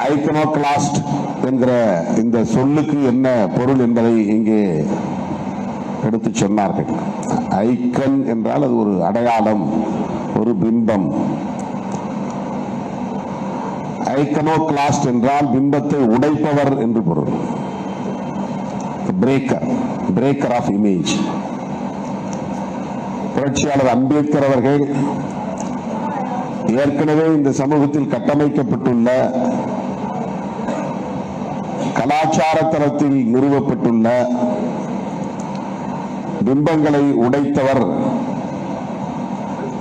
ஐக்கனோகிளாஸ்ட் என்கிற இந்த சொல்லுக்கு என்ன பொருள் என்பதை இங்கே எடுத்து சொன்னார்கள். ஐக்கன் என்றால் அது ஒரு அடையாளம், ஒரு பிம்பம். ஐக்கனோகிளாஸ்ட் என்றால் பிம்பத்தை உடைப்பவர் என்று பொருள். Breaker of image. புரட்சியாளர் அம்பேத்கர் அவர்கள் ஏற்கனவே இந்த சமூகத்தில் கட்டமைக்கப்பட்டுள்ள கலாச்சார தளத்தில் நிறுவப்பட்டுள்ள பிம்பங்களை உடைத்தவர்,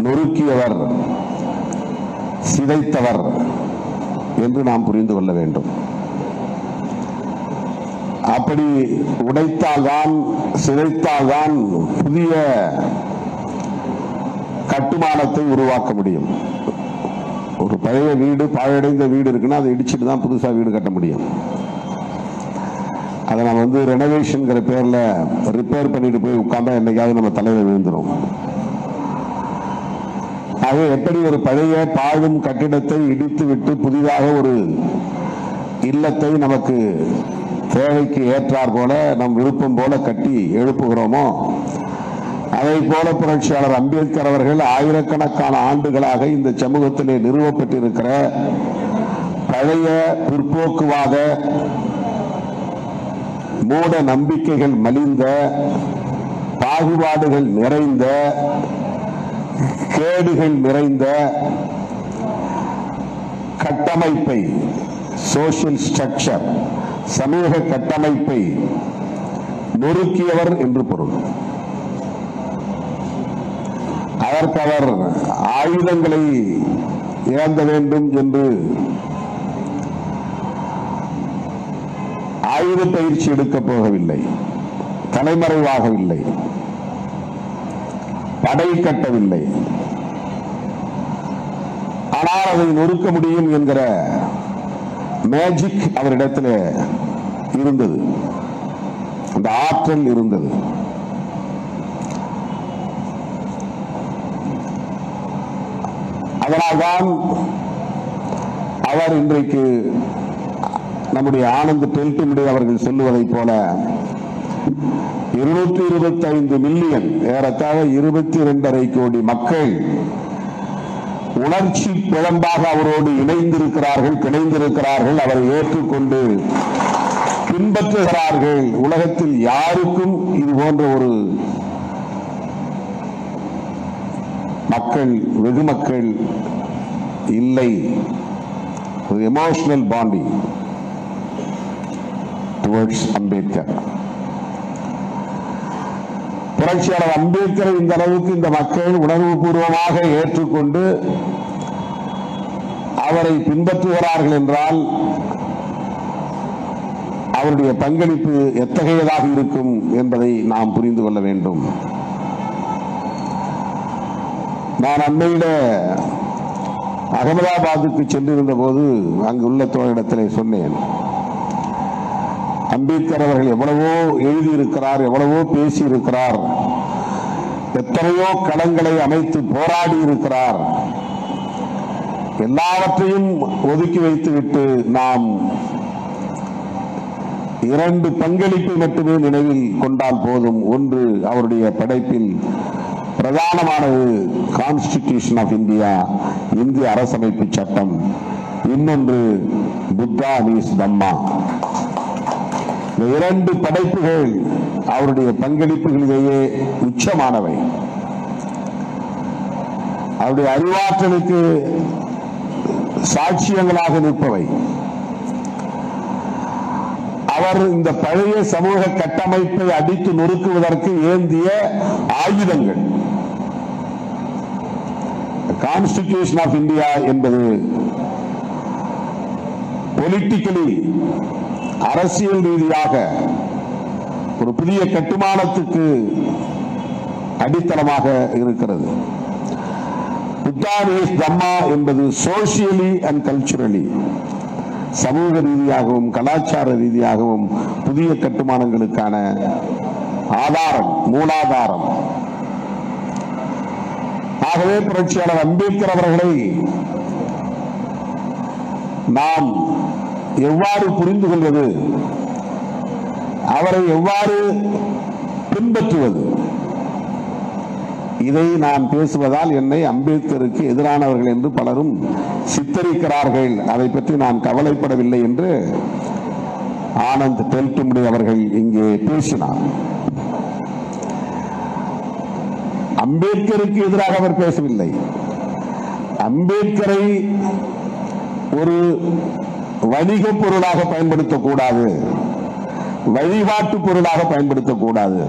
நொறுக்கியவர், சிதைத்தவர் என்று நாம் புரிந்து கொள்ள வேண்டும். அப்படி உடைத்தால்தான், சிதைத்தால்தான் புதிய கட்டுமானத்தை உருவாக்க முடியும். ஒரு பழைய வீடு, பாழடைந்த வீடு இருக்குன்னா அதை இடிச்சுட்டு தான் புதுசா வீடு கட்ட முடியும். அதை நம்ம ரெனோவேஷன் பேர்ல ரிப்பேர் பண்ணிட்டு போய் உட்கார்ந்தா என்னைக்காவது நம்ம தலையில விழுந்துரும். ஆக எப்படி ஒரு பழைய பாழும் கட்டிடத்தை இடித்து விட்டு புதிதாக ஒரு இல்லத்தை நமக்கு தேவைக்கு ஏற்றார் போல, நம் விருப்பம் போல கட்டி எழுப்புகிறோமோ, அதை போல புரட்சியாளர் அம்பேத்கர் அவர்கள் ஆயிரக்கணக்கான ஆண்டுகளாக இந்த சமூகத்திலே நிறுவப்பட்டிருக்கிற பழைய பிற்போக்குவாத, மூட நம்பிக்கைகள் மலிந்த, பாகுபாடுகள் நிறைந்த, கேடுகள் நிறைந்த கட்டமைப்பை, சோசியல் ஸ்ட்ரக்சர், சமூக கட்டமைப்பை நொறுக்கியவர் என்று பொருள். அதற்கு அவர் ஆயுதங்களை ஏந்த வேண்டும் என்று ஆயுத பயிற்சி எடுக்கப் போகவில்லை, தலைமறைவாகவில்லை, படை கட்டவில்லை. ஆனால் அதை நொறுக்க முடியும் என்கிற மேஜிக் அவரிடத்தில் இருந்தது, அந்த ஆற்றல் இருந்தது. அதனால்தான் அவர் இன்றைக்கு நம்முடைய ஆனந்த் டெல்டுமிடே அவர்கள் சொல்லுவதை போல 225 மில்லியன், ஏறத்தாழ 22.5 கோடி மக்கள் உணர்ச்சி பிழம்பாக அவரோடு இணைந்திருக்கிறார்கள், பிணைந்திருக்கிறார்கள், அவரை ஏற்றுக்கொண்டு பின்பற்றுகிறார்கள். உலகத்தில் யாருக்கும் இது போன்ற ஒரு மக்கள், வெகு மக்கள் இல்லை. ஒரு எமோஷனல் பாண்டிங் டுவர்ட்ஸ் அம்பேத்கர். புரட்சியாளர் அம்பேத்கரை இந்த அளவுக்கு இந்த மக்கள் உணர்வு பூர்வமாக ஏற்றுக்கொண்டு அவரை பின்பற்றுகிறார்கள் என்றால் அவருடைய பங்களிப்பு எத்தகையதாக இருக்கும் என்பதை நாம் புரிந்து கொள்ள வேண்டும். நான் அண்மையில அகமதாபாத்துக்கு சென்றிருந்த போது அங்குள்ள தோழரிடத்திலே சொன்னேன், அம்பேத்கர் அவர்கள் எவ்வளவோ எழுதியிருக்கிறார், எவ்வளவோ பேசியிருக்கிறார், எத்தனையோ களங்களை அமைத்து போராடி இருக்கிறார். எல்லாவற்றையும் ஒதுக்கி வைத்துவிட்டு நாம் 2 பங்களிப்பை மட்டுமே நினைவில் கொண்டால் போதும். ஒன்று, அவருடைய படைப்பில் பிரதானமானது கான்ஸ்டிடியூஷன் ஆஃப் இந்தியா, இந்திய அரசமைப்பு சட்டம். இன்னொன்று புத்தா மீஸ் தம்மா. இந்த 2 படைப்புகள் அவருடைய பங்களிப்புகளிலேயே உச்சமானவை. அவருடைய அறிவாற்றலுக்கு சாட்சியங்களாக நிற்பவை. அவர் இந்த பழைய சமூக கட்டமைப்பை அடித்து நொறுக்குவதற்கு ஏந்திய ஆயுதங்கள். கான்ஸ்டிடியூஷன் ஆஃப் இந்தியா என்பது பொலிட்டிக்கலி, அரசியல் ரீதியாக ஒரு புதிய கட்டுமானத்துக்கு அடித்தளமாக இருக்கிறது. புத்தா மீஸ் தம்மா என்பது சோசியலி அண்ட் கல்ச்சுரலி, சமூக ரீதியாகவும் கலாச்சார ரீதியாகவும் புதிய கட்டுமானங்களுக்கான ஆதாரம், மூலாதாரம். ஆகவே புரட்சியாளர் அம்பேத்கர் அவர்களை நாம் எவ்வாறு புரிந்து கொள்வது, அவரை எவ்வாறு பின்பற்றுவது, இதை நான் பேசுவதால் என்னை அம்பேத்கருக்கு எதிரானவர்கள் என்று பலரும் சித்தரிக்கிறார்கள். அதை பற்றி நான் கவலைப்படவில்லை என்று ஆனந்த் டெல்டும்டே அவர்கள் இங்கே பேசினார். அம்பேத்கருக்கு எதிராக அவர் பேசவில்லை. அம்பேத்கரை ஒரு வணிக பொருளாக பயன்படுத்தக்கூடாது, வழிபாட்டு பொருளாக பயன்படுத்தக்கூடாது.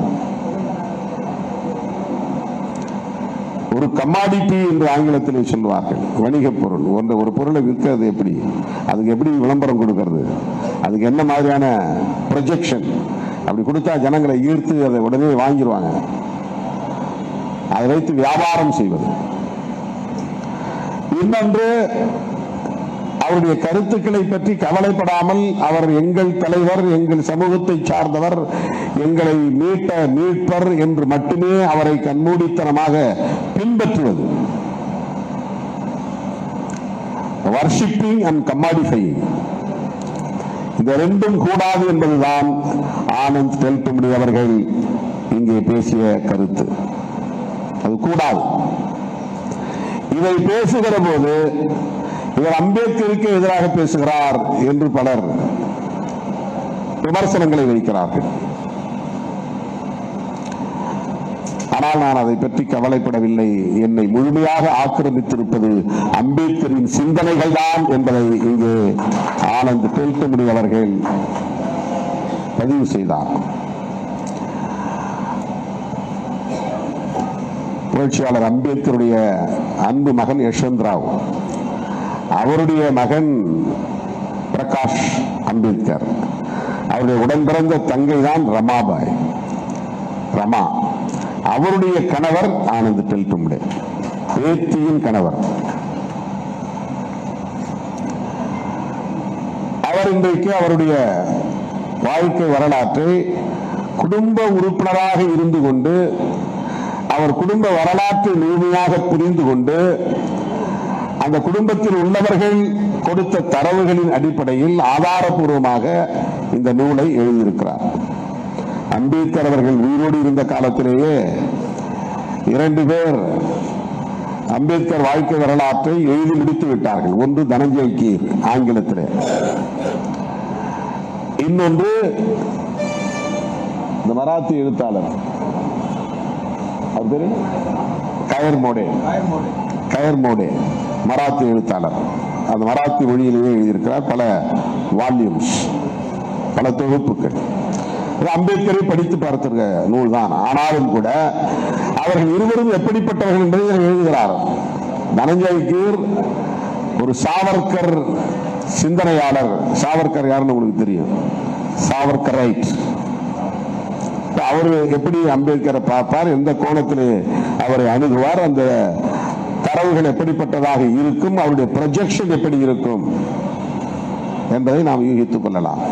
ஒரு கமாடிட்டி என்று ஆங்கிலத்திலே சொல்வார்கள். வணிக பொருள், ஒரு பொருளை விற்கிறது எப்படி, அதுக்கு எப்படி விளம்பரம் கொடுக்கிறது, அதுக்கு என்ன மாதிரியான ப்ரொஜெக்ஷன், அப்படி கொடுத்தா ஜனங்களை ஈர்த்து அதை உடனே வாங்கிடுவாங்க. அதை வைத்து வியாபாரம் செய்வது. இன்னொன்று, அவருடைய கருத்துக்களை பற்றி கவலைப்படாமல் அவர் எங்கள் தலைவர், எங்கள் சமூகத்தை சார்ந்தவர், எங்களை மீட்பர் என்று மட்டுமே அவரை கண்மூடித்தனமாக பின்பற்றுவது. வர்ஷிப்பிங் அண்ட் கமாடிஃபையிங், இந்த ரெண்டும் கூடாது என்பதுதான் ஆனந்த் டெல்டும்டே அவர்கள் இங்கே பேசிய கருத்து. அது கூடாது. இதை பேசுகிற போது இவர் அம்பேத்கருக்கு எதிராக பேசுகிறார் என்று பலர் விமர்சனங்களை வைக்கிறார்கள். ஆனால் நான் அதை பற்றி கவலைப்படவில்லை. என்னை முழுமையாக ஆக்கிரமித்திருப்பது அம்பேத்கரின் சிந்தனைகள் தான் என்பதை இங்கே ஆனந்த் டெல்டும்டே அவர்கள் பதிவு செய்தார். புரட்சியாளர் அம்பேத்கருடைய அன்பு மகன் யஷ்வந்த் ராவ், அவருடைய மகன் பிரகாஷ் அம்பேத்கர், அவருடைய உடன் பிறந்த தங்கை தான் ரமாபாய், ரமா. அவருடைய கணவர் ஆனந்த் டெல்டும்டே, பேத்தியின் கணவர். அவர் இன்றைக்கு அவருடைய வாழ்க்கை வரலாற்றை குடும்ப உறுப்பினராக இருந்து கொண்டு, அவர் குடும்ப வரலாற்றை முழுமையாக புரிந்து கொண்டு, அந்த குடும்பத்தில் உள்ளவர்கள் கொடுத்த தரவுகளின் அடிப்படையில் ஆதாரபூர்வமாக இந்த நூலை எழுதியிருக்கிறார். அம்பேத்கர் அவர்கள் உயிரோடு இருந்த காலத்திலேயே 2 பேர் அம்பேத்கர் வாழ்க்கை வரலாற்றை எழுதி முடித்து விட்டார்கள். ஒன்று தனஞ்சய் கீர் ஆங்கிலத்திலே, இன்னொன்று இந்த மராத்தி எழுத்தாளர், அவர் பேரு கயர் மோடே, மராத்தி எழுத்தாளர். அந்த மராத்தி மொழியிலேயே எழுதியிருக்கிறார். பல வால்யூம்ஸ், பல தொகுப்புகள். அம்பேத்கரை படித்து பார்த்திருக்க நூல் தான். ஆனாலும் கூட அவர்கள் இருவரும் எப்படிப்பட்டவர்கள் என்பதை எழுதுகிறார். தனஞ்சய் கீர் ஒரு சாவர்கர் சிந்தனையாளர். சாவர்கர் யாருன்னு உங்களுக்கு தெரியும், சாவர்கர் ரைட். அவர் எப்படி அம்பேத்கரை பார்ப்பார், எந்த கோணத்தில் அவரை அணுகுவார், அந்த தரவுகள் எப்படிப்பட்டதாக இருக்கும், அவருடைய ப்ரொஜெக்ஷன் எப்படி இருக்கும் என்பதை நாம் யூகித்துக் கொள்ளலாம்.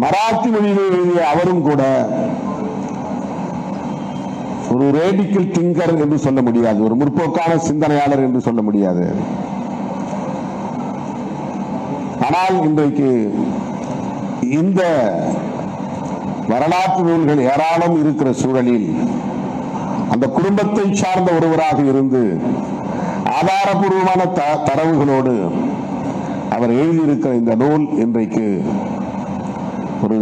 மராத்தி மொழியில் எழுதிய அவரும் கூட ஒரு ரேடிக்கல் திங்கர் என்று சொல்ல முடியாது, ஒரு முற்போக்கான சிந்தனையாளர் என்று சொல்ல முடியாது. ஆனால் இன்றைக்கு இந்த வரலாற்று நூல்கள் ஏராளம் இருக்கிற சூழலில் அந்த குடும்பத்தை சார்ந்த ஒருவராக இருந்து ஆதாரபூர்வமான தரவுகளோடு அவர் எழுதியிருக்கிற இந்த நூல் இன்றைக்கு ஒரு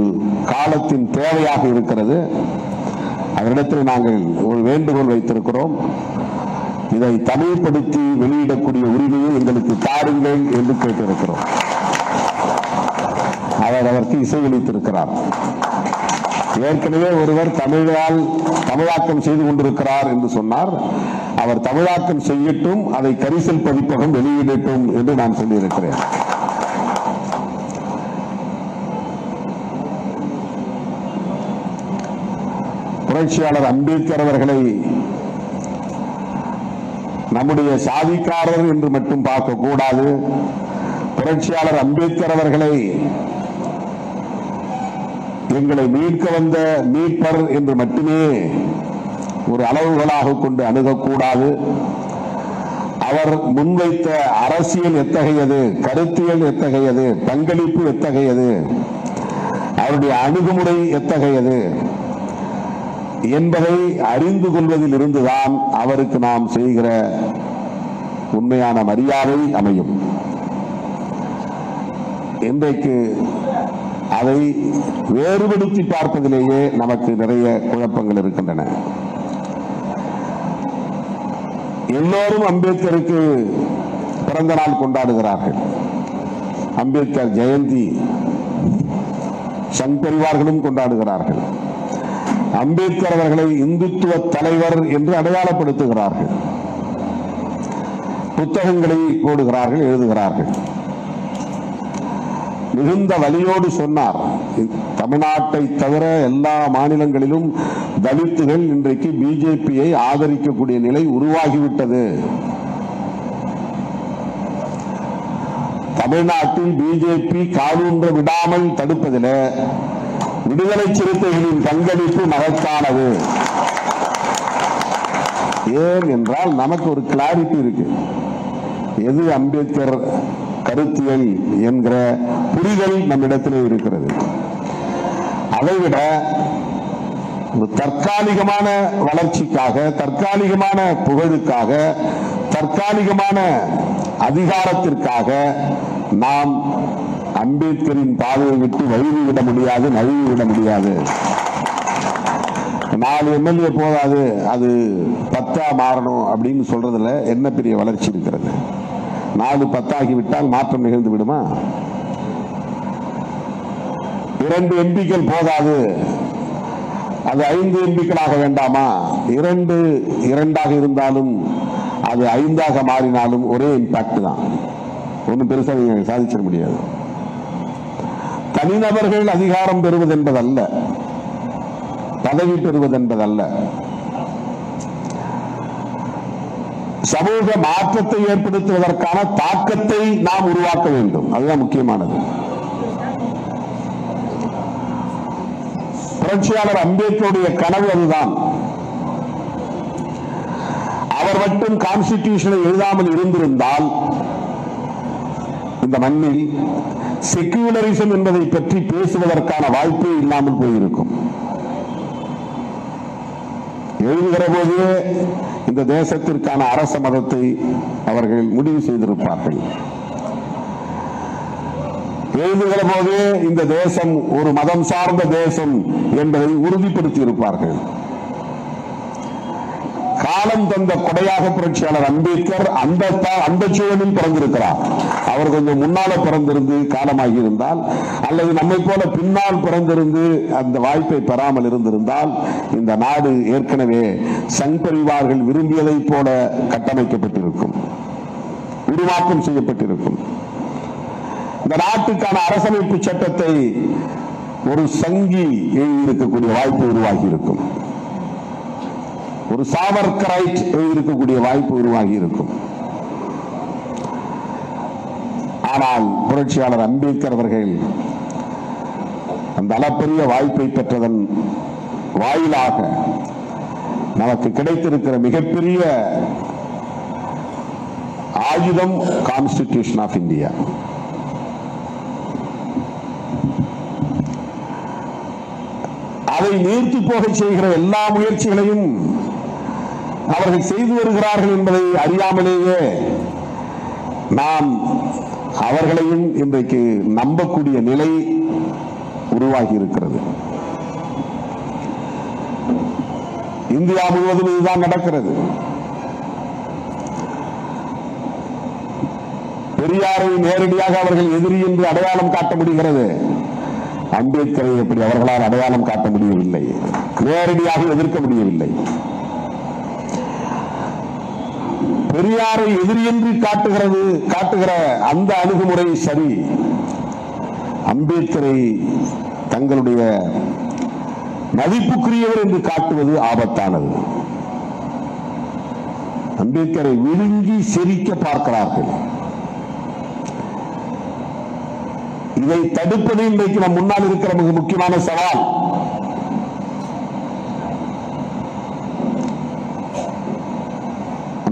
காலத்தின் தேவையாக இருக்கிறது. அவரிடத்தில் நாங்கள் ஒரு வேண்டுகோள் வைத்திருக்கிறோம். இதை தமிழ்படுத்தி வெளியிடக்கூடிய உரிமையை எங்களுக்கு தாருங்கள் என்று கேட்டிருக்கிறோம். அவர் அதற்கு இசையளித்திருக்கிறார். ஏற்கனவே ஒருவர் தமிழாக்கம் செய்து கொண்டிருக்கிறார் என்று சொன்னார். அவர் தமிழாக்கம் செய்யட்டும், அதை கரிசல் பதிப்பகம் வெளியிடட்டும் என்று நான் சொல்லியிருக்கிறேன். புரட்சியாளர் அம்பேத்கர் அவர்களை நம்முடைய சாதிக்காரர் என்று மட்டும் பார்க்க கூடாது. புரட்சியாளர் அம்பேத்கர் அவர்களை எங்களை மீட்க வந்த மீட்பர் என்று மட்டுமே ஒரு அளவுகளாக கொண்டு அணுகக்கூடாது. அவர் முன்வைத்த அரசியல் எத்தகையது, கருத்தியல் எத்தகையது, பங்களிப்பு எத்தகையது, அவருடைய அணுகுமுறை எத்தகையது என்பதை அறிந்து கொள்வதில் இருந்துதான் அவருக்கு நாம் செய்கிற உண்மையான மரியாதை அமையும். இன்றைக்கு அதை வேறுபடுத்தி பார்ப்பதிலேயே நமக்கு நிறைய குழப்பங்கள் இருக்கின்றன. எல்லோரும் அம்பேத்கருக்கு பிறந்த நாள் கொண்டாடுகிறார்கள். அம்பேத்கர் ஜெயந்தி சங் பரிவார்களும் கொண்டாடுகிறார்கள். அம்பேத்கர் அவர்களை இந்துத்துவ தலைவர் என்று அடையாளப்படுத்துகிறார்கள். புத்தகங்களை போடுகிறார்கள், எழுதுகிறார்கள். மிகுந்த வலியோடு சொன்னார், தமிழ்நாட்டை தவிர எல்லா மாநிலங்களிலும் தலித்துகள் இன்றைக்கு பிஜேபியை ஆதரிக்கக்கூடிய நிலை உருவாகிவிட்டது. தமிழ்நாட்டில் பிஜேபி காலூன்ற விடாமல் தடுப்பதில் விடுதலை சிறுத்தைகளின் பங்களிப்பு மகத்தானது. ஏன் என்றால் நமக்கு ஒரு கிளாரிட்டி இருக்கு, எது அம்பேத்கர் கருத்தியல் என்கிற புரிதல் நம்மிடத்தில் இருக்கிறது. அதைவிட ஒரு தற்காலிகமான வளர்ச்சிக்காக, தற்காலிகமான புகழுக்காக, தற்காலிகமான அதிகாரத்திற்காக நாம் அம்பேத்கரின் பாதையை விட்டு வழுவி விட முடியாது, நழுவி விட முடியாது. 4 எம்எல்ஏ போதாது, அது 10 மாறணும் அப்படின்னு சொல்றதுல என்ன பெரிய வளர்ச்சி இருக்கிறது? 4 10 ஆகிவிட்டால் மாற்றம் நிகழ்ந்து விடுமா? 2 எம்பிக்கள் போதாது, அது 5 எம்பிக்களாக வேண்டாமா? 2 2ஆக இருந்தாலும் அது 5ஆக மாறினாலும் ஒரே இம்பாக்ட் தான், ஒன்றும் பெருசா நீங்க சாதிச்சிட முடியாது. தனிநபர்கள் அதிகாரம் பெறுவது என்பதல்ல, பதவி பெறுவது என்பதல்ல, சமூக மாற்றத்தை ஏற்படுத்துவதற்கான தாக்கத்தை நாம் உருவாக்க வேண்டும். அதுதான் முக்கியமானது. புரட்சியாளர் அம்பேத்கருடைய கனவு அதுதான். அவர் மட்டும் கான்ஸ்டிடியூஷனை எழுதாமல் இருந்திருந்தால் இந்த மண்ணில் செக்யூலரிசம் என்பதை பற்றி பேசுவதற்கான வாய்ப்பே இல்லாமல் போயிருக்கும். எழுதுகிற போது இந்த தேசத்திற்கான அரச மதத்தை அவர்கள் முடிவு செய்திருப்பார்கள். எழுதுகிற போது இந்த தேசம் ஒரு மதம் சார்ந்த தேசம் என்பதை உறுதிப்படுத்தி இருப்பார்கள். காலம் தந்த கொடையாக புரட்சியாளர் அம்பேத்கர் அந்த சூழலில் பிறந்திருக்கிறார். அவர் கொஞ்சம் முன்னால பிறந்திருந்து காலமாகி இருந்தால், அல்லது நம்மை போல பின்னால் பிறந்திருந்து அந்த வாய்ப்பை பெறாமல் இருந்திருந்தால், இந்த நாடு ஏற்கனவே சங் பரிவார்கள் விரும்பியதை போல கட்டமைக்கப்பட்டிருக்கும், உருவாக்கம் செய்யப்பட்டிருக்கும். இந்த நாட்டுக்கான அரசமைப்பு சட்டத்தை ஒரு சங்கி எழுதியிருக்கக்கூடிய வாய்ப்பு உருவாகி இருக்கும், ஒரு சாவர்கரைட் இருக்கக்கூடிய வாய்ப்பு உருவாகி இருக்கும். ஆனால் புரட்சியாளர் அம்பேத்கர் அவர்கள் அந்த அளப்பரிய வாய்ப்பை பெற்றதன் வாயிலாக நமக்கு கிடைத்திருக்கிற மிகப்பெரிய ஆயுதம் கான்ஸ்டிடியூஷன் ஆஃப் இந்தியா. அதை நீர்த்து போக செய்கிற எல்லா முயற்சிகளையும் அவர்கள் செய்து வருகிறார்கள் என்பதை அறியாமலேயே நாம் அவர்களையும் இன்றைக்கு நம்பக்கூடிய நிலை உருவாகி இருக்கிறது. இந்தியா முழுவதும் இதுதான் நடக்கிறது. பெரியாரை நேரடியாக அவர்கள் எதிரி என்று அடையாளம் காட்ட முடிகிறது. அம்பேத்கரை எப்படி அவர்களால் அடையாளம் காட்ட முடியவில்லை, நேரடியாக எதிர்க்க முடியவில்லை. பெரியாரை எதிரியன்றி காட்டுகிற அந்த அணுகுமுறை சரி. அம்பேத்கரை தங்களுடைய மதிப்புக்குரியவர் என்று காட்டுவது ஆபத்தானது. அம்பேத்கரை விழுங்கி சிரிக்க பார்க்கிறார்கள். இதை தடுப்பது இன்றைக்கு நம் முன்னால் இருக்கிற மிக முக்கியமான சவால்.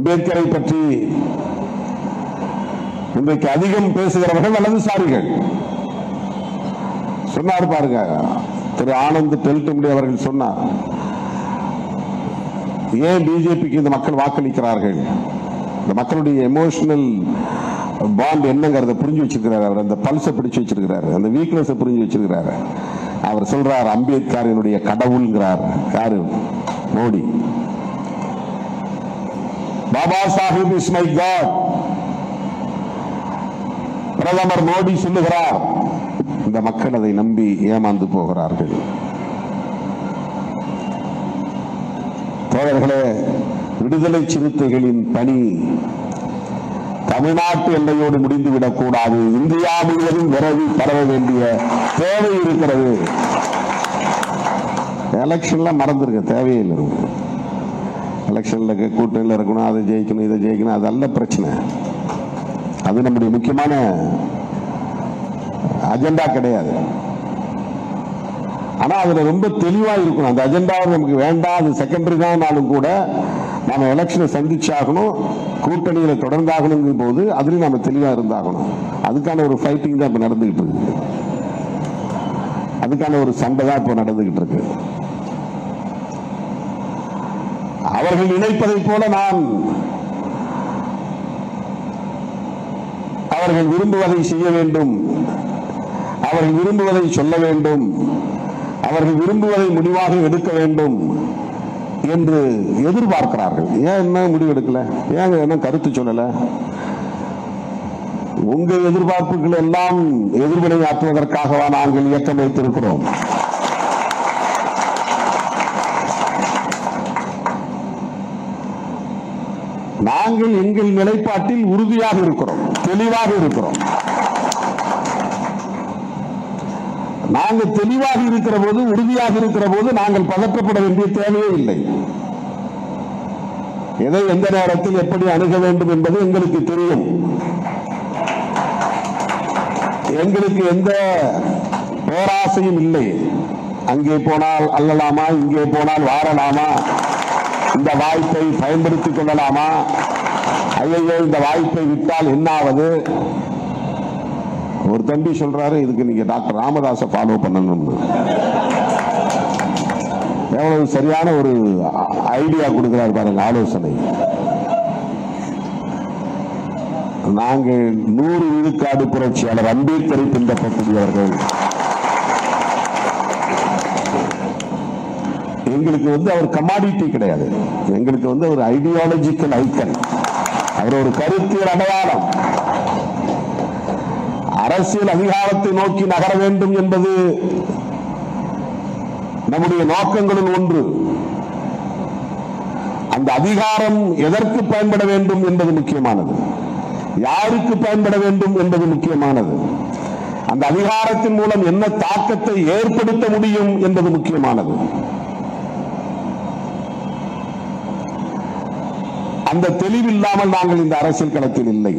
அம்பேத்கரை பற்றி இன்றைக்கு அதிகம் பேசுகிறவர்கள் வலதுசாரிகள். சொன்னார் பாருங்க, திரு ஆனந்த் டெல்டும்படி அவர்கள் சொன்னார், ஏன் பிஜேபிக்கு இந்த மக்கள் வாக்களிக்கிறார்கள், இந்த மக்களுடைய எமோஷனல் பாண்ட் என்னங்கிறத புரிஞ்சு வச்சிருக்கிறார். அவர் அந்த பல்ஸை பிடிச்சு வச்சிருக்கிறாரு, அந்த வீக்னஸ் புரிஞ்சு வச்சிருக்கிறாரு. அவர் சொல்றார் அம்பேத்கரினுடைய கடவுள்ங்கிறார். யாரு? Modi. Baba Saheb is my god. பிரதமர் மோடி சொல்லுகிறார். இந்த மக்கள் அதை நம்பி ஏமாந்து போகிறார்கள். தோழர்களே, விடுதலை சிறுத்தைகளின் பணி தமிழ்நாட்டு எல்லையோடு முடிந்துவிடக் கூடாது. இந்தியா முழுவதும் விரைவி பரவ வேண்டிய தேவை இருக்கிறது. எலெக்ஷன்ல மறந்துருக்க தேவையில்லை. எலெக்ஷன்ல கூட்டணியில் இருக்கணும், அதை ஜெயிக்கணும், இதை ஜெயிக்கணும், அதல்ல பிரச்சனை. அது நம்முடைய முக்கியமான அஜெண்டா கிடையாது. ஆனா அதுல ரொம்ப தெளிவா இருக்கணும். அந்த அஜெண்டா நமக்கு வேண்டாம், அது செகண்டரி தான் கூட நாம எலெக்ஷனை சந்திச்சாகணும், கூட்டணியில தொடர்ந்தாகணும் போது அதுலயும் நாம தெளிவா இருந்தாகணும். அதுக்கான ஒரு ஃபைட்டிங் தான் இப்ப நடந்துகிட்டு இருக்கு. அதுக்கான ஒரு சண்டை தான் இப்ப நடந்துகிட்டு இருக்கு. அவர்கள் நினைப்பதை போல நான் அவர்கள் விரும்புவதை செய்ய வேண்டும், அவர்கள் விரும்புவதை சொல்ல வேண்டும், அவர்கள் விரும்புவதை முடிவாக எடுக்க வேண்டும் என்று எதிர்பார்க்கிறார்கள். ஏன் என்ன முடிவு எடுக்கல, ஏன் என்ன கருத்து சொல்லல? உங்க எதிர்பார்ப்புகள் எல்லாம் எதிர்வினை ஆற்றுவதற்காகவா நாங்கள் இயக்கம் வைத்திருக்கிறோம்? நாங்கள் எங்கள் நிலைப்பாட்டில் உறுதியாக இருக்கிறோம், தெளிவாக இருக்கிறோம். நாங்கள் தெளிவாக இருக்கிற போது, உறுதியாக இருக்கிற போது நாங்கள் பதற்றப்பட வேண்டிய தேவையே இல்லை. எதை எந்த நேரத்தில் எப்படி அணுக வேண்டும் என்பது எங்களுக்கு தெரியும். எங்களுக்கு எந்த பேராசையும் இல்லை. அங்கே போனால் அல்லலாமா, இங்கே போனால் வாரலாமா, இந்த வாய்ப்பை பயன்படுத்திக் கொள்ளலாமா, ஐயோ இந்த வாய்ப்பை விட்டால் என்னாவது. ஒரு தம்பி சொல்றாரு, இதுக்கு நீங்க டாக்டர் ராமதாஸை ஃபாலோ பண்ணணும். எவ்வளவு சரியான ஒரு ஐடியா கொடுக்கிறார் பாருங்க, ஆலோசனை. நாங்கள் 100 விழுக்காடு புரட்சியாளர் அம்பேத்கரை பின்பற்றக்கூடியவர்கள். எங்களுக்கு அவர் கமாடிட்டி கிடையாது, எங்களுக்கு ஒரு ஐடியாலஜிக்கல் ஐக்கன், அவர் ஒரு கருத்தியல் அடையாளம். அரசியல் அதிகாரத்தை நோக்கி நகர வேண்டும் என்பது நம்முடைய நோக்கங்களில் ஒன்று. அந்த அதிகாரம் எதற்கு பயன்பட வேண்டும் என்பது முக்கியமானது, யாருக்கு பயன்பட வேண்டும் என்பது முக்கியமானது, அந்த அதிகாரத்தின் மூலம் என்ன தாக்கத்தை ஏற்படுத்த முடியும் என்பது முக்கியமானது. அந்த தெளிவில்லாமல் நாங்கள் இந்த அரசியல் களத்தில் இல்லை.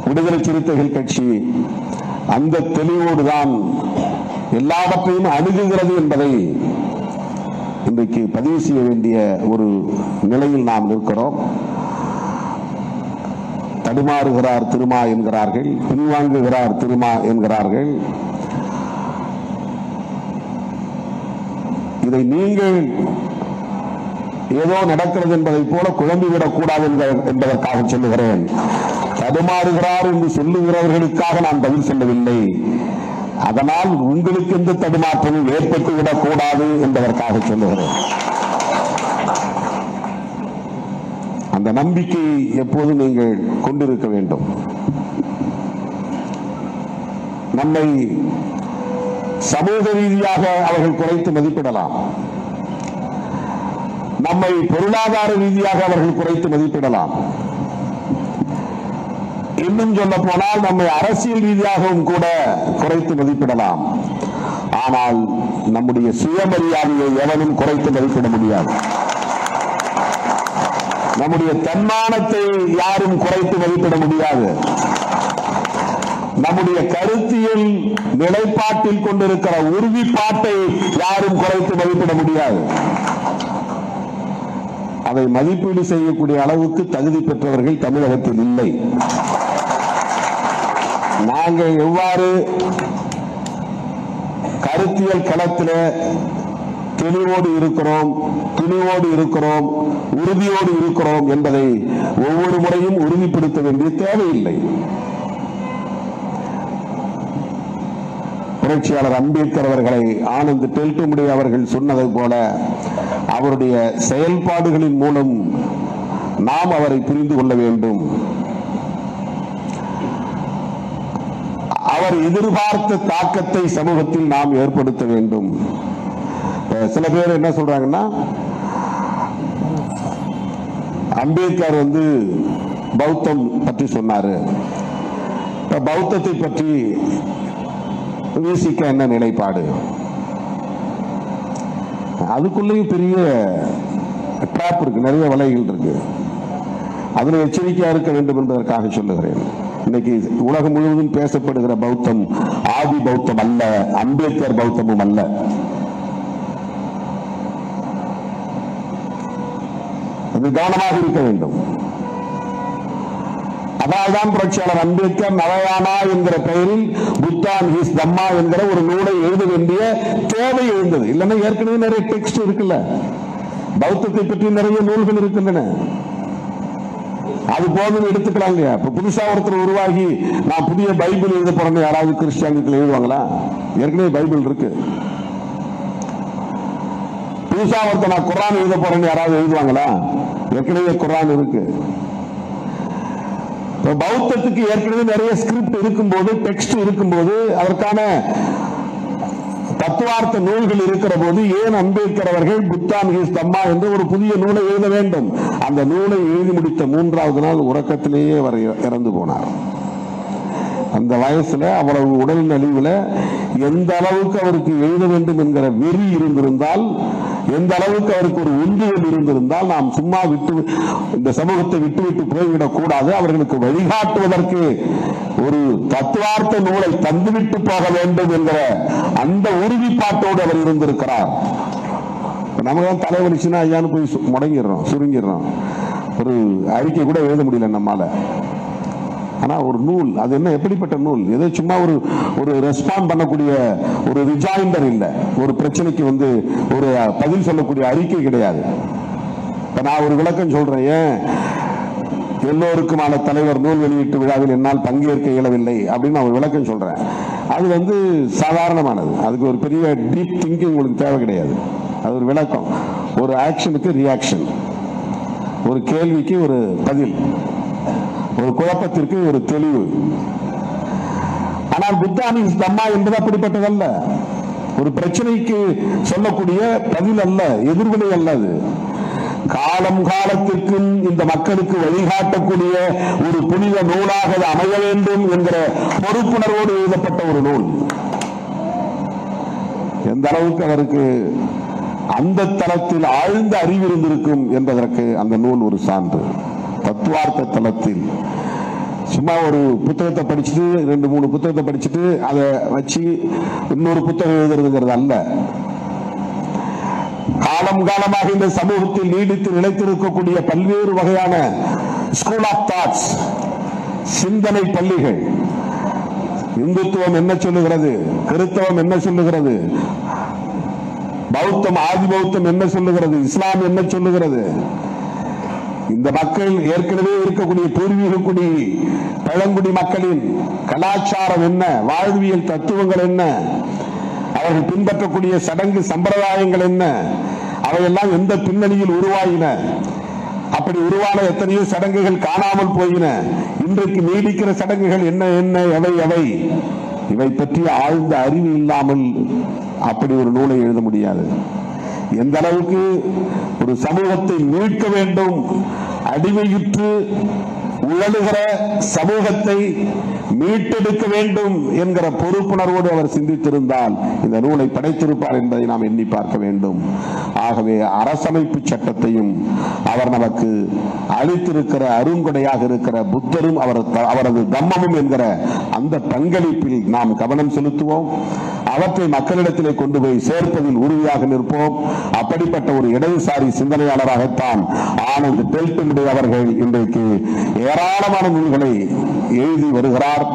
விடுதலை சிறுத்தைகள் கட்சி அந்த தெளிவோடுதான் எல்லாவற்றையும் அணுகுகிறது என்பதை இன்றைக்கு பதிவு செய்ய வேண்டிய ஒரு நிலையில் நாம் இருக்கிறோம். தடுமாறுகிறார் திருமா என்கிறார்கள், பின்வாங்குகிறார் திருமா என்கிறார்கள். இதை நீங்கள் ஏதோ நடக்கிறது என்பதை போல குழம்பிவிடக் கூடாது என்பதற்காக சொல்லுகிறேன். தடுமாறுகிறார் என்று சொல்லுகிறவர்களுக்காக நான் பதில் சொல்லவில்லை. அதனால் உங்களுக்கு எந்த தடுமாற்றமும் ஏற்பட்டுவிடக் கூடாது என்பதற்காக சொல்லுகிறேன். அந்த நம்பிக்கை எப்போது நீங்கள் கொண்டிருக்க வேண்டும். நம்மை சமூக ரீதியாக அவர்கள் குறைத்து மதிப்பிடலாம், நம்மை பொருளாதார ரீதியாக அவர்கள் குறைத்து மதிப்பிடலாம், இன்னும் சொல்ல போனால் நம்மை அரசியல் ரீதியாகவும் கூட குறைத்து மதிப்பிடலாம். ஆனால் நம்முடைய சுயமரியாதையை எவனும் குறைத்து மதிப்பிட முடியாது. நம்முடைய தன்மானத்தை யாரும் குறைத்து மதிப்பிட முடியாது. நம்முடைய கருத்தியல் நிலைப்பாட்டில் கொண்டிருக்கிற உறுதிப்பாட்டை யாரும் குறைத்து மதிப்பிட முடியாது. அதை மதிப்பீடு செய்யக்கூடிய அளவுக்கு தகுதி பெற்றவர்கள் தமிழகத்தில் இல்லை. நாங்கள் எவ்வாறு கருத்தியல் களத்தில் தெளிவோடு இருக்கிறோம், துணிவோடு இருக்கிறோம், உறுதியோடு இருக்கிறோம் என்பதை ஒவ்வொரு முறையும் உறுதிப்படுத்த வேண்டிய தேவையில்லை. புரட்சியாளர் அம்பேத்கர் அவர்களை ஆனந்த் டெல்டுமுடி அவர்கள் சொன்னதை போல அவருடைய செயல்பாடுகளின் மூலம் நாம் அவரை புரிந்து கொள்ள வேண்டும். அவர் எதிர்பார்த்த தாக்கத்தை சமூகத்தில் நாம் ஏற்படுத்த வேண்டும். சில பேர் என்ன சொல்றாங்கன்னா, அம்பேத்கர் பௌத்தம் பற்றி சொன்னாரு, பௌத்தத்தை பற்றி விசிக என்ன நிலைப்பாடு? அதுக்குள்ளேயும் பெரிய ட்ராப் இருக்கு, நிறைய வலைகள் இருக்கு. அதுல எச்சரிக்கையா இருக்க வேண்டும் என்பதற்காக சொல்லுகிறேன். இன்னைக்கு உலகம் முழுவதும் பேசப்படுகிற பௌத்தம் ஆதி பௌத்தம் அல்ல, அம்பேத்கர் பௌத்தமும் அல்ல. அது கவனமாக இருக்க வேண்டும். அதனால்தான் புரட்சியாளர் அம்பேத்கர் நவயானா என்கிற பெயரில் புத்தா அண்ட் ஹிஸ் தம்மா என்கிற ஒரு நூலை எழுத வேண்டிய தேவை எழுந்தது. இல்லைன்னா ஏற்கனவே நிறைய டெக்ஸ்ட் இருக்குல்ல, பௌத்தத்தை பற்றி நிறைய நூல்கள் இருக்கின்றன, அது போதும் எடுத்துக்கலாம் இல்லையா? இப்ப புதுசா ஒருத்தர் உருவாகி நான் புதிய பைபிள் எழுத போறேன்னு யாராவது கிறிஸ்டியானிகள் எழுதுவாங்களா? ஏற்கனவே பைபிள் இருக்கு. புதுசா ஒருத்தர் நான் குர்ஆன் எழுத போறேன்னு யாராவது எழுதுவாங்களா? ஏற்கனவே குர்ஆன் இருக்கு. பௌத்தத்துக்கு ஏற்கனவே நிறைய ஸ்கிரிப்ட் இருக்கும்போது, டெக்ஸ்ட் இருக்கும்போது, அதற்கான தத்துவார்த்த நூல்கள் இருக்கிற போது ஏன் அம்பேத்கர் அவர்கள் புத்தா அண்ட் ஹிஸ் தம்மா என்று ஒரு புதிய நூலை எழுத வேண்டும்? அந்த நூலை எழுதி முடித்த 3வது நாள் உறக்கத்திலேயே அவர் இறந்து போனார். அந்த வயசுல அவ்வளவு உடல் நலிவுல எந்த அளவுக்கு அவருக்கு எழுத வேண்டும் என்கிற வெறி இருந்திருந்தால், எந்த அளவுக்கு அவருக்கு ஒரு உந்துதல் இருந்திருந்தால், நாம் சும்மா இந்த சமூகத்தை விட்டுவிட்டு போய்விடக் கூடாது, அவர்களுக்கு வழிகாட்டுவதற்கு ஒரு தத்துவார்த்த நூலை தந்துவிட்டு போக வேண்டும் என்கிற அந்த உறுதிப்பாட்டோடு அவர் இருந்திருக்கிறார். நமக்கு தலைவலிச்சுன்னா ஐயான்னு போய் முடங்கிடுறோம், சுருங்கிடுறோம், ஒரு அறிக்கை கூட எழுத முடியல நம்மால. ஆனா ஒரு நூல், அது என்ன எப்படிப்பட்ட நூல்? ஏதோ சும்மா ஒரு ரெஸ்பாண்ட் பண்ணக்கூடிய ஒரு ரிஜாயிண்டர் இல்ல, ஒரு பிரச்சனைக்கு ஒரு பதில் சொல்லக்கூடிய அறிக்கை கிடையாது. இப்ப நான் ஒரு விளக்கம் சொல்றேன். ஏன் எல்லோருக்குமான தலைவர் நூல் வெளியீட்டு விழாவில் என்னால் பங்கேற்க இயலவில்லை அப்படின்னு நான் ஒரு விளக்கம் சொல்றேன். அது சாதாரணமானது, அதுக்கு ஒரு பெரிய டீப் திங்கிங் உங்களுக்கு தேவை கிடையாது. அது ஒரு விளக்கம், ஒரு ஆக்ஷனுக்கு ரியாக்ஷன், ஒரு கேள்விக்கு ஒரு பதில், ஒரு குழப்பத்திற்கு ஒரு தெளிவு. ஆனால் புத்தா அண்ட் ஹிஸ் தம்மா என்பது அப்படிப்பட்டதல்ல. ஒரு பிரச்சனைக்கு சொல்லக்கூடிய பதில் அல்ல, எதிர்வினை அல்ல. அது காலம் காலத்திற்கும் இந்த மக்களுக்கு வழிகாட்டக்கூடிய ஒரு புனித நூலாக அமைய வேண்டும் என்கிற பொறுப்புணர்வோடு எழுதப்பட்ட ஒரு நூல். எந்த அளவுக்கு அவருக்கு அந்த தளத்தில் ஆழ்ந்த அறிவு இருந்திருக்கும் என்பதற்கு அந்த நூல் ஒரு சான்று. தத்துவார்த்த தளத்தில் சும்மா ஒரு புத்தகத்தை படிச்சுட்டு 2-3 புத்தகத்தை படிச்சுட்டு அதை வச்சு இன்னொரு புத்தகம் எழுதுறதுங்கிறது அல்ல. காலம் காலமாக இந்த சமூகத்தில் நீடித்து நிலைத்திருக்கக்கூடிய பல்வேறு வகையான ஸ்கூல் ஆஃப் தாட்ஸ், சிந்தனை பள்ளிகள், இந்துத்துவம் என்ன சொல்லுகிறது, கிறிஸ்தவம் என்ன சொல்லுகிறது, பௌத்தம் ஆதி பௌத்தம் என்ன சொல்லுகிறது, இஸ்லாம் என்ன சொல்லுகிறது, இந்த மக்கள் ஏற்கனவே இருக்கக்கூடிய பூர்வீக குடி பழங்குடி மக்களின் கலாச்சாரம் என்ன, வாழ்வியல் தத்துவங்கள் என்ன, அவர்கள் பின்பற்றக்கூடிய சடங்கு சம்பிரதாயங்கள் என்ன, அவையெல்லாம் எந்த பின்னணியில் உருவாயின, அப்படி உருவான எத்தனையோ சடங்குகள் காணாமல் போயின, இன்றைக்கு நீடிக்கிற சடங்குகள் என்ன என்ன, எவை எவை, இவை பற்றி ஆழ்ந்த அறிவு இல்லாமல் அப்படி ஒரு நூலை எழுத முடியாது. எந்த அளவுக்கு ஒரு சமூகத்தை மீட்க வேண்டும், அடிமையுற்று உழலுகிற சமூகத்தை மீட்டெடுக்க வேண்டும் என்கிற பொறுப்புணர்வோடு அவர் சிந்தித்திருந்தால் இந்த நூலை படைத்திருப்பார் என்பதை நாம் எண்ணி பார்க்க வேண்டும். ஆகவே அரசமைப்பு சட்டத்தையும் அவர் நமக்கு அளித்திருக்கிற அருங்கொடையாக இருக்கிற புத்தரும் அவரது தம்மமும் என்கிற அந்த பங்களிப்பில் நாம் கவனம் செலுத்துவோம். அவற்றை மக்களிடத்திலே கொண்டு போய் சேர்ப்பதில் உறுதியாக நிற்போம். அப்படிப்பட்ட ஒரு இடதுசாரி சிந்தனையாளராகத்தான் ஆனந்த் டெல்டும்டே அவர்கள் இன்றைக்கு ஏராளமான நூல்களை எழுதி வருகிறார்.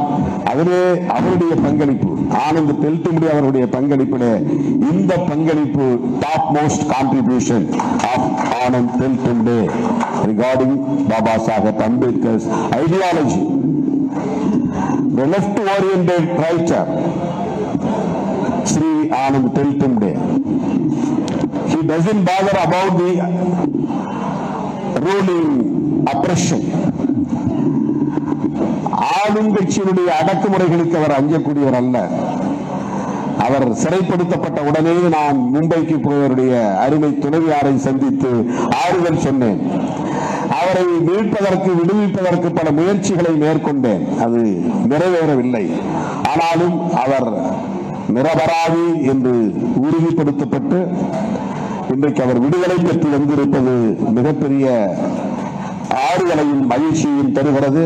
அதிலே அவருடைய பங்களிப்பு, ஆனந்த் டெல்டும்டே அவருடைய பங்களிப்பிலே இந்த பங்களிப்பு top most contribution of Anand Teltumbde regarding Baba Saheb Ambedkar's ideology. The left-oriented writer Sri Anand Teltumde, he doesn't bother about the ruling oppression. ஆளுங்கட்சியினுடைய அடக்குமுறைகளுக்கு அவர் அஞ்சக்கூடியவர் அல்ல. அவர் சிறைப்படுத்தப்பட்ட உடனே நான் மும்பைக்கு போயவருடைய அருமை துணைவியாரை சந்தித்து ஆறுதல் சொன்னேன். அவரை மீட்பதற்கு விடுவிப்பதற்கு பல முயற்சிகளை மேற்கொண்டேன். அது நிறைவேறவில்லை. ஆனாலும் அவர் நிரபராதி என்று உறுதிப்படுத்தப்பட்டு இன்றைக்கு அவர் விடுதலை பெற்று வந்திருப்பது மிகப்பெரிய ஆறுதலையும் மகிழ்ச்சியையும் தருகிறது.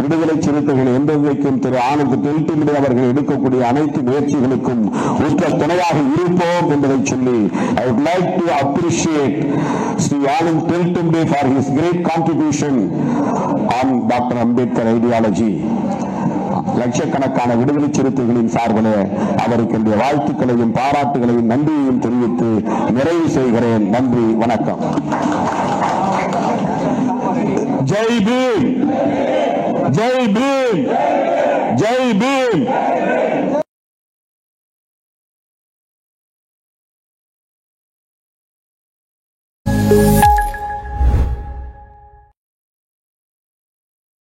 விடுதலை சிறுத்தைகள் என்றைக்கும் திரு ஆனந்த் டெல்டும்டே அவர்கள் எடுக்கக்கூடிய அனைத்து முயற்சிகளுக்கும் உற்ற துணையாக இருப்போம் என்பதை சொல்லி I would like to appreciate Sri Anand Teltumde for his great contribution on Dr. Ambedkar ideology. லட்சக்கணக்கான விடுதலை சிறுத்தைகளின் சார்பில் அவருக்கு என்னுடைய வாழ்த்துக்களையும் பாராட்டுகளையும் நன்றியையும் தெரிவித்து நிறைவு செய்கிறேன். நன்றி, வணக்கம். ஜெய் பீம், ஜெய் பீம், ஜெய் பீம்.